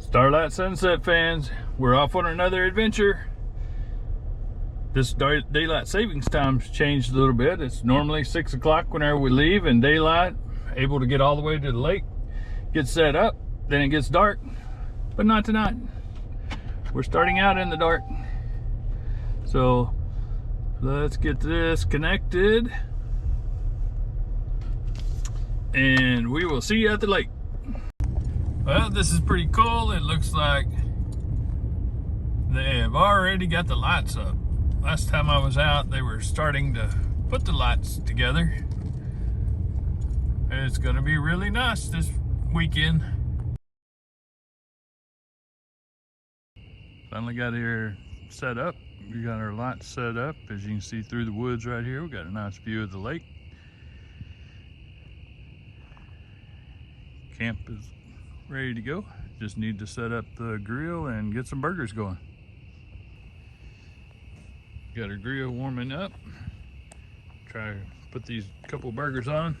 Starlight Sunset fans, we're off on another adventure. This daylight savings time's changed a little bit. It's normally 6 o'clock whenever we leave in daylight, able to get all the way to the lake, get set up, then it gets dark, but not tonight. We're starting out in the dark. So let's get this connected and we will see you at the lake. Well, this is pretty cool. It looks like they have already got the lights up. Last time I was out, they were starting to put the lights together. It's gonna be really nice this weekend. Finally got here set up. We got our lights set up. As you can see through the woods right here, we got a nice view of the lake. Camp is ready to go. Just need to set up the grill and get some burgers going. Got our grill warming up. Try to put these couple burgers on.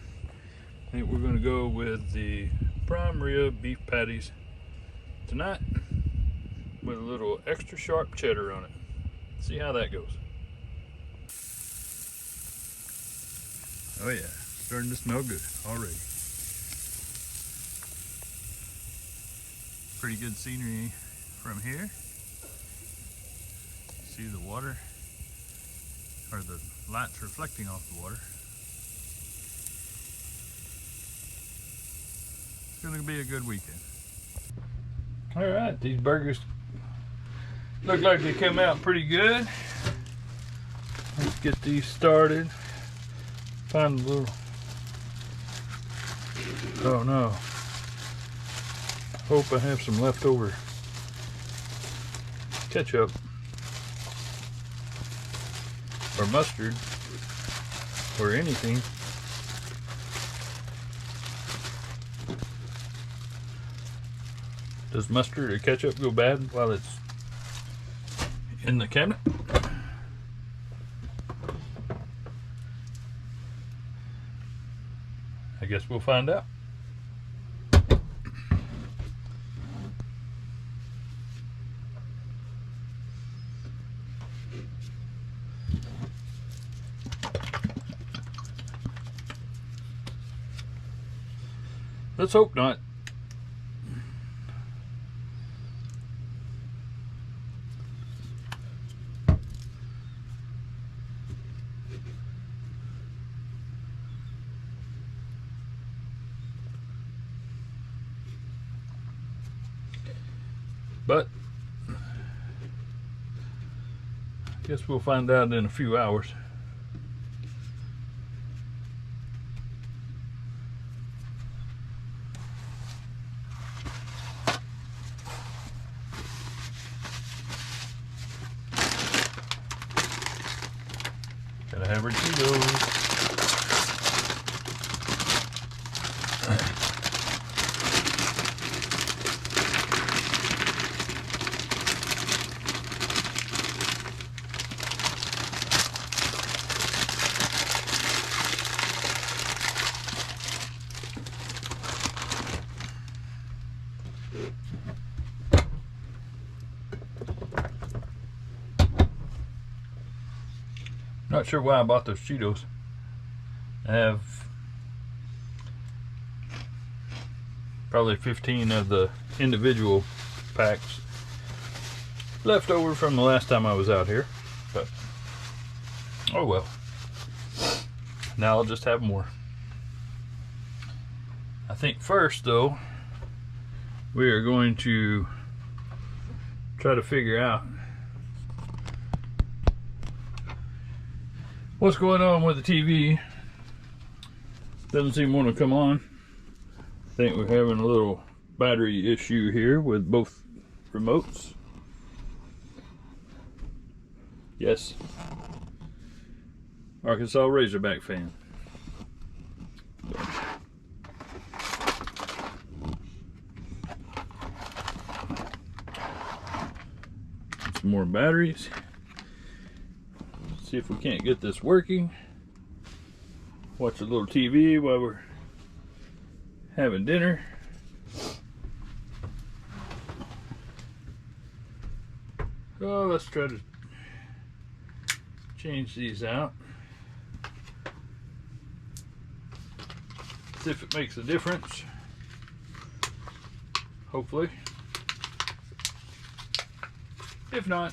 I think we're gonna go with the prime rib beef patties tonight with a little extra sharp cheddar on it. See how that goes. Oh yeah, starting to smell good already. Pretty good scenery from here. See the water, or the lights reflecting off the water. It's gonna be a good weekend. All right, these burgers look like they come out pretty good. Let's get these started. Find a little, oh no. Hope I have some leftover ketchup or mustard or anything. Does mustard or ketchup go bad while it's in the cabinet? I guess we'll find out. Let's hope not. But I guess we'll find out in a few hours. Gotta have our Cheetos. Not sure why I bought those Cheetos. I have probably 15 of the individual packs left over from the last time I was out here, but oh well. Now I'll just have more. I think first though, we are going to try to figure out what's going on with the TV. Doesn't seem to want to come on. I think we're having a little battery issue here with both remotes. Yes. Arkansas Razorback fan. Some more batteries. See if we can't get this working. Watch a little TV while we're having dinner. So let's try to change these out. See if it makes a difference. Hopefully. If not,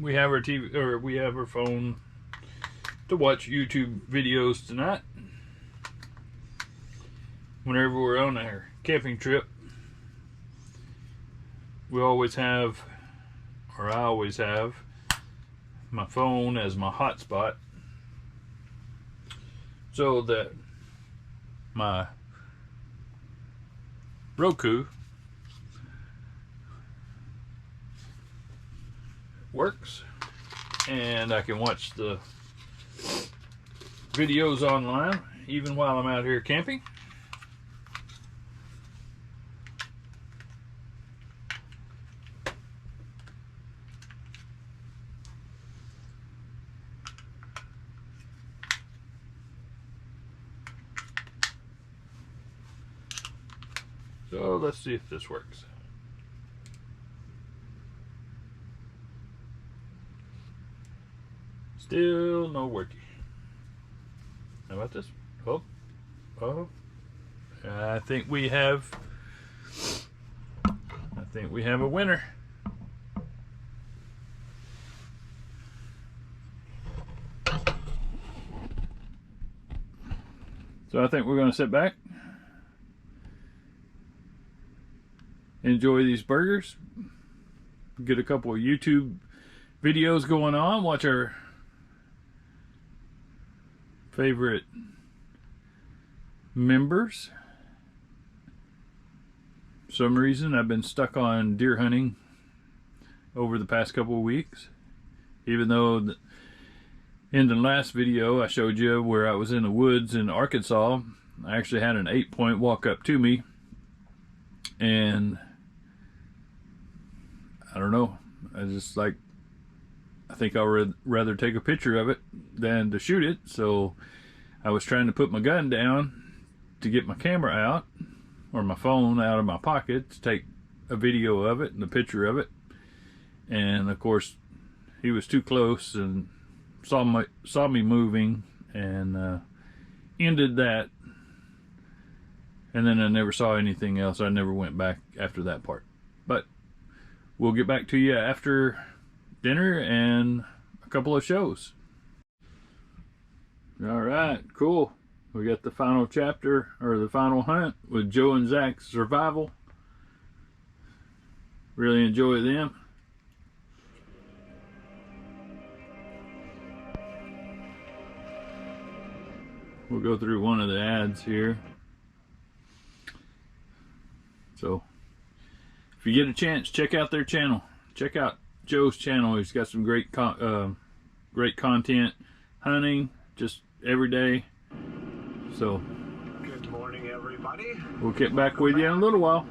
we have our TV, or we have our phone to watch YouTube videos tonight. Whenever we're on our camping trip, we always have, or I always have, my phone as my hotspot, so that my Roku works and I can watch the videos online even while I'm out here camping. So let's see if this works. Still no working. How about this? Oh, I think we have a winner. So I think we're going to sit back, enjoy these burgers, get a couple of YouTube videos going on, watch our favorite members. For some reason I've been stuck on deer hunting over the past couple of weeks, even though in the last video I showed you where I was in the woods in Arkansas. I actually had an 8-point walk up to me, and I don't know, I think I'd rather take a picture of it than to shoot it. So I was trying to put my gun down to get my camera out, or my phone out of my pocket, to take a video of it and a picture of it. And of course he was too close and saw me moving, and ended that. And then I never saw anything else. I never went back after that part. But we'll get back to you after dinner and a couple of shows. All right, cool. We got the final chapter, or the final hunt, with Joe and Zach's survival. Really enjoy them. We'll go through one of the ads here. So if you get a chance, check out their channel. Check out Joe's channel. He's got some great content, hunting, just every day. So good morning, everybody. We'll get back with you in a little while.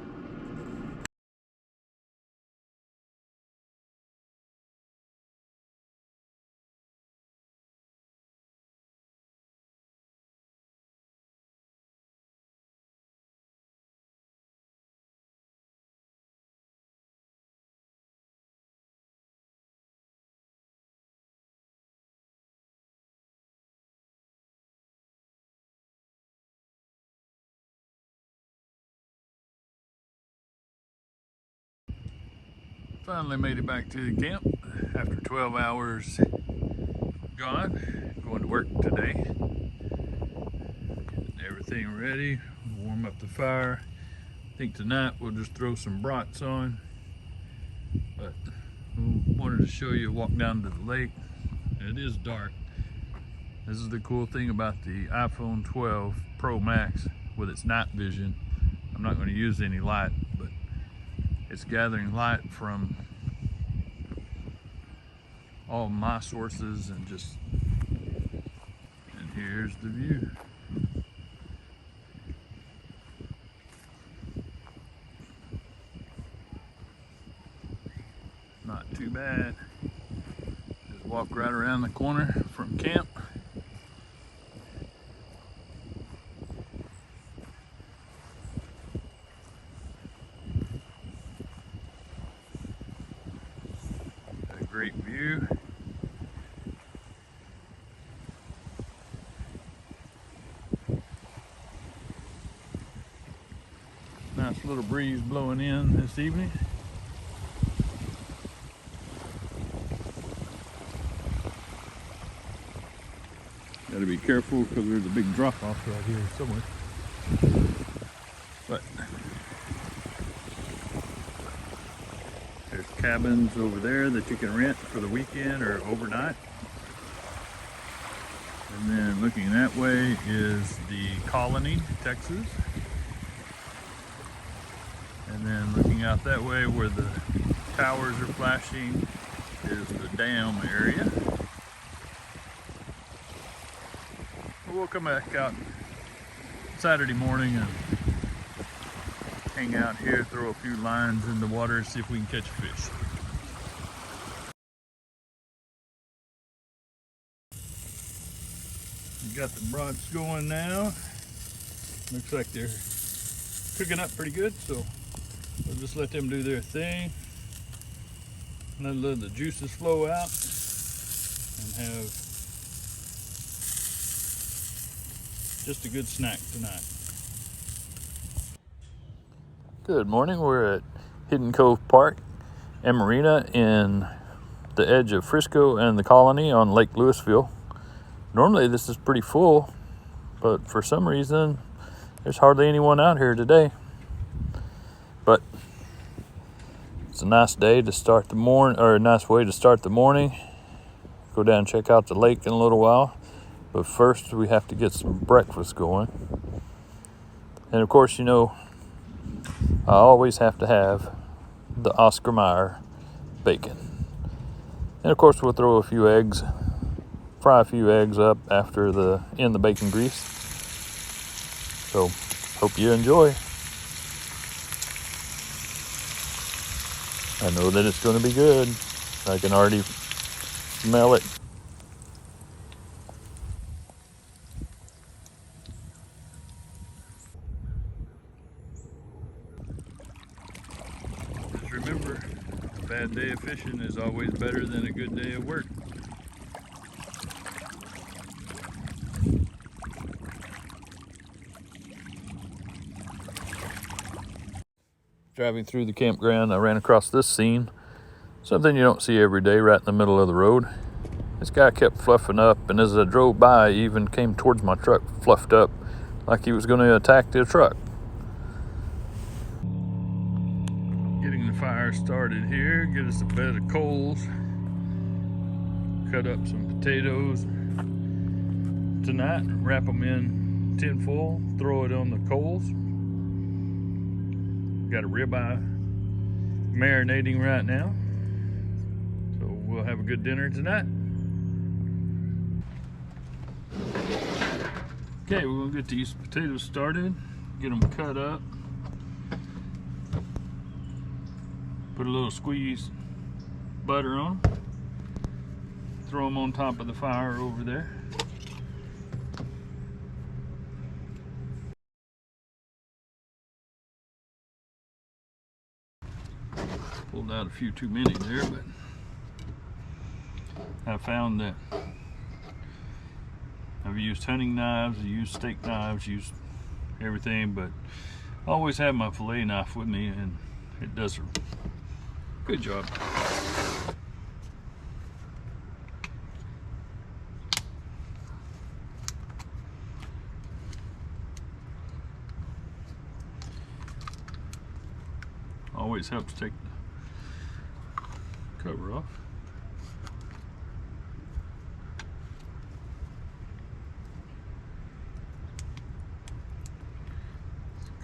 Finally made it back to the camp after 12 hours gone. Going to work today. Getting everything ready. Warm up the fire. I think tonight we'll just throw some brats on. But I wanted to show you a walk down to the lake. It is dark. This is the cool thing about the iPhone 12 Pro Max with its night vision. I'm not going to use any light, but it's gathering light from all my sources, and here's the view. Not too bad. Just walk right around the corner from camp. great view. Nice little breeze blowing in this evening. Got to be careful because there's a big drop off right here somewhere. But there's cabins over there that you can rent for the weekend or overnight. And then looking that way is the Colony, Texas. And then looking out that way where the towers are flashing is the dam area. We'll come back out Saturday morning and hang out here, throw a few lines in the water and see if we can catch a fish. We got the brats going now. Looks like they're cooking up pretty good, so we'll just let them do their thing. Let the juices flow out and have just a good snack tonight. Good morning. We're at Hidden Cove Park and Marina in the edge of Frisco and the Colony on Lake Lewisville. Normally this is pretty full, but for some reason there's hardly anyone out here today. But it's a nice day to start the morning, or a nice way to start the morning. Go down and check out the lake in a little while. But first we have to get some breakfast going. And of course, you know, I always have to have the Oscar Mayer bacon. And of course we'll throw a few eggs, fry a few eggs up after in the bacon grease. So hope you enjoy. I know that it's going to be good. I can already smell it. Just remember, a bad day of fishing is always better than a good day of work. Driving through the campground, I ran across this scene. Something you don't see every day right in the middle of the road. This guy kept fluffing up, and as I drove by, he even came towards my truck, fluffed up like he was going to attack the truck. Getting the fire started here, get us a bed of coals, cut up some potatoes tonight, wrap them in tin foil, throw it on the coals. Got a ribeye marinating right now, so we'll have a good dinner tonight. Okay, we're gonna get these potatoes started, get them cut up, put a little squeezed butter on them, throw them on top of the fire over there. Pulled out a few too many there, but I found that I've used hunting knives, I've used steak knives, used everything, but I always have my fillet knife with me, and it does a good job. Always helps take the cover off.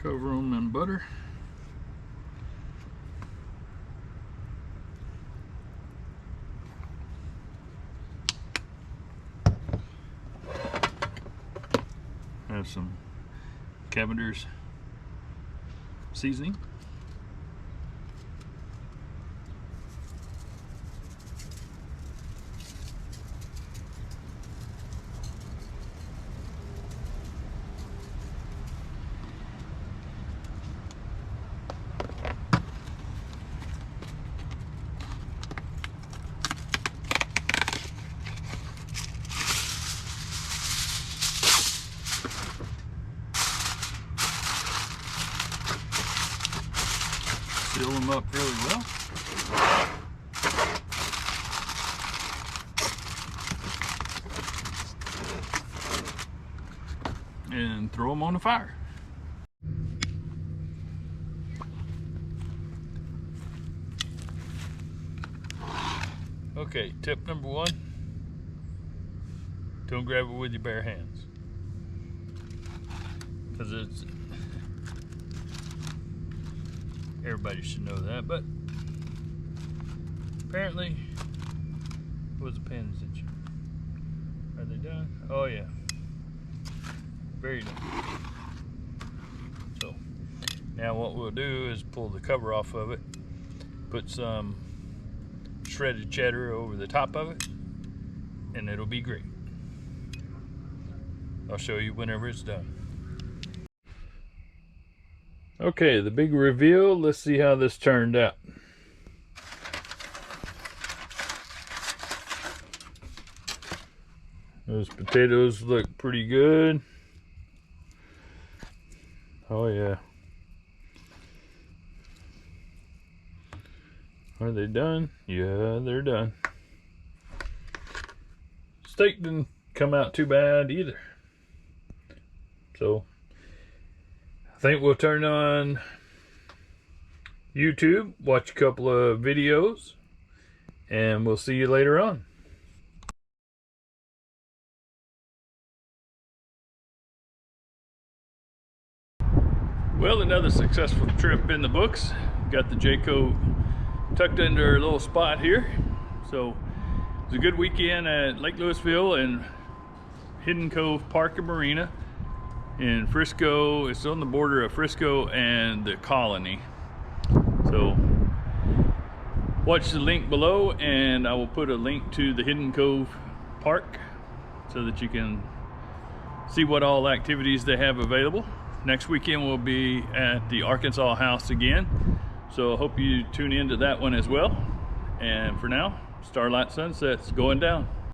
Cover them in butter. Have some Cavender's seasoning. and throw them on the fire. Okay, tip number 1, don't grab it with your bare hands, because everybody should know that, but apparently, what was the pin attention? Are they done? Oh yeah, very done. So now what we'll do is pull the cover off of it, put some shredded cheddar over the top of it, and it'll be great. I'll show you whenever it's done. Okay, the big reveal. Let's see how this turned out. Those potatoes look pretty good. Oh yeah. Are they done? Yeah, they're done. Steak didn't come out too bad either. So I think we'll turn on YouTube, watch a couple of videos, and we'll see you later on. Well, another successful trip in the books. Got the Cove tucked into our little spot here. So it was a good weekend at Lake Lewisville and Hidden Cove Park and Marina in Frisco. It's on the border of Frisco and the Colony. So watch the link below, and I will put a link to the Hidden Cove Park so that you can see what all activities they have available. Next weekend we'll be at the Arkansas House again, so I hope you tune into that one as well. And for now, Starlight Sunset's going down.